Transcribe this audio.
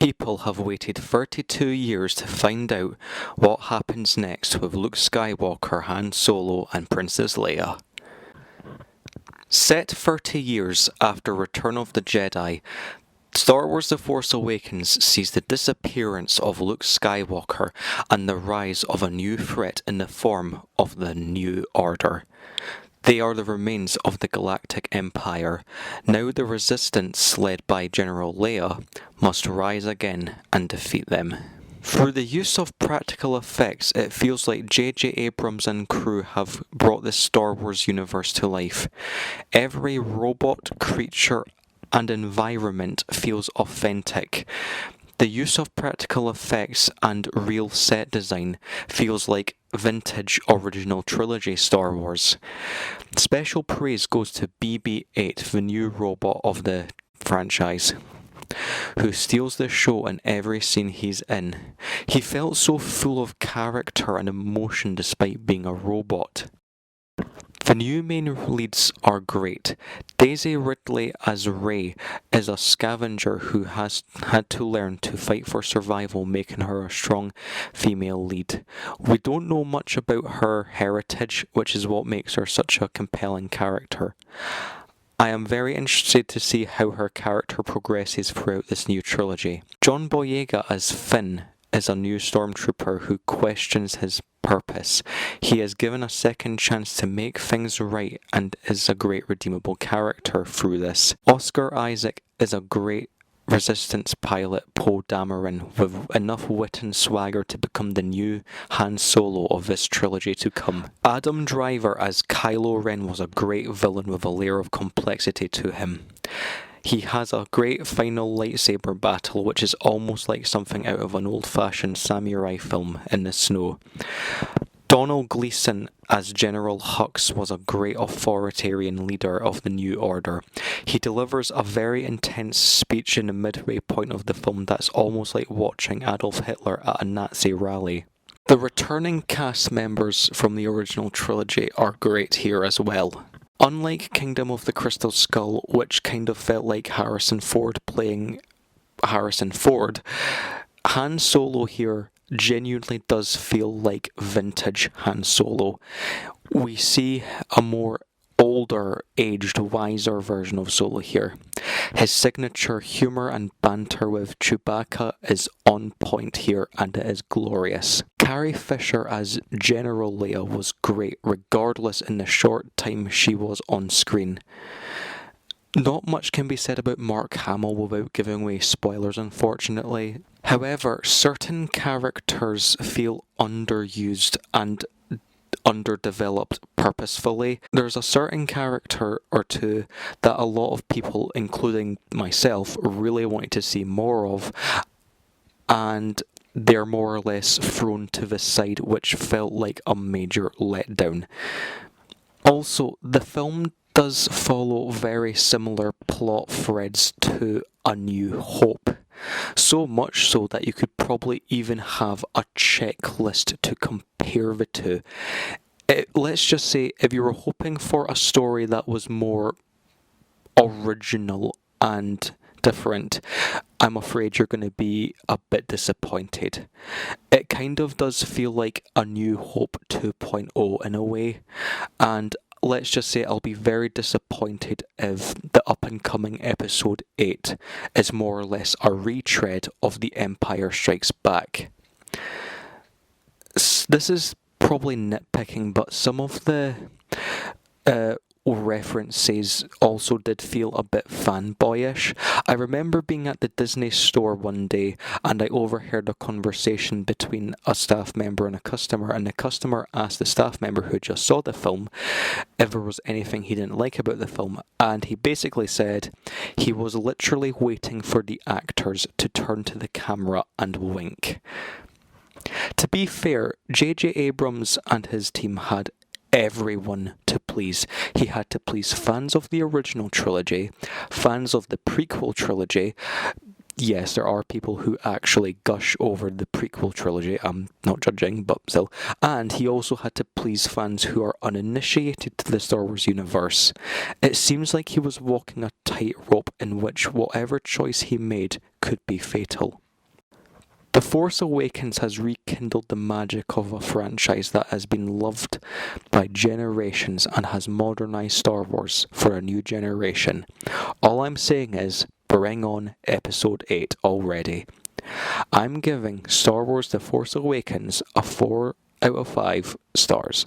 People have waited 32 years to find out what happens next with Luke Skywalker, Han Solo, and Princess Leia. Set 30 years after Return of the Jedi, Star Wars The Force Awakens sees the disappearance of Luke Skywalker and the rise of a new threat in the form of the New Order. They are the remains of the Galactic Empire. Now the Resistance, led by General Leia, must rise again and defeat them. Through the use of practical effects, it feels like J.J. Abrams and crew have brought the Star Wars universe to life. Every robot, creature, and environment feels authentic. The use of practical effects and real set design feels like vintage original trilogy Star Wars. Special praise goes to BB-8, the new robot of the franchise, who steals the show in every scene he's in. He felt so full of character and emotion despite being a robot. The new main leads are great. Daisy Ridley as Rey is a scavenger who has had to learn to fight for survival, making her a strong female lead. We don't know much about her heritage, which is what makes her such a compelling character. I am very interested to see how her character progresses throughout this new trilogy. John Boyega as Finn is a new stormtrooper who questions his purpose. He is given a second chance to make things right and is a great redeemable character through this. Oscar Isaac is a great Resistance pilot, Poe Dameron, with enough wit and swagger to become the new Han Solo of this trilogy to come. Adam Driver as Kylo Ren was a great villain with a layer of complexity to him. He has a great final lightsaber battle, which is almost like something out of an old-fashioned samurai film in the snow. Donald Gleason as General Hux was a great authoritarian leader of the New Order. He delivers a very intense speech in the midway point of the film that's almost like watching Adolf Hitler at a Nazi rally. The returning cast members from the original trilogy are great here as well. Unlike Kingdom of the Crystal Skull, which kind of felt like Harrison Ford playing Harrison Ford, Han Solo here genuinely does feel like vintage Han Solo. We see a more older, aged, wiser version of Solo here. His signature humour and banter with Chewbacca is on point here, and it is glorious. Carrie Fisher as General Leia was great, regardless in the short time she was on screen. Not much can be said about Mark Hamill without giving away spoilers, unfortunately. However, certain characters feel underused and underdeveloped purposefully. There's a certain character or two that a lot of people, including myself, really wanted to see more of, and they're more or less thrown to the side, which felt like a major letdown. Also, the film does follow very similar plot threads to A New Hope. So much so that you could probably even have a checklist to compare the two. Let's just say, if you were hoping for a story that was more original and different, I'm afraid you're going to be a bit disappointed. It kind of does feel like A New Hope 2.0 in a way, and let's just say I'll be very disappointed if the up-and-coming Episode 8 is more or less a retread of The Empire Strikes Back. This is probably nitpicking, but some of the references also did feel a bit fanboyish. I remember being at the Disney store one day and I overheard a conversation between a staff member and a customer, and the customer asked the staff member who just saw the film if there was anything he didn't like about the film, and he basically said he was literally waiting for the actors to turn to the camera and wink. To be fair, J.J. Abrams and his team had everyone to please. He had to please fans of the original trilogy, fans of the prequel trilogy. Yes, there are people who actually gush over the prequel trilogy, I'm not judging, but still. And he also had to please fans who are uninitiated to the Star Wars universe. It seems like he was walking a tightrope in which whatever choice he made could be fatal. The Force Awakens has rekindled the magic of a franchise that has been loved by generations and has modernized Star Wars for a new generation. All I'm saying is, bring on Episode 8 already. I'm giving Star Wars The Force Awakens a 4 out of 5 stars.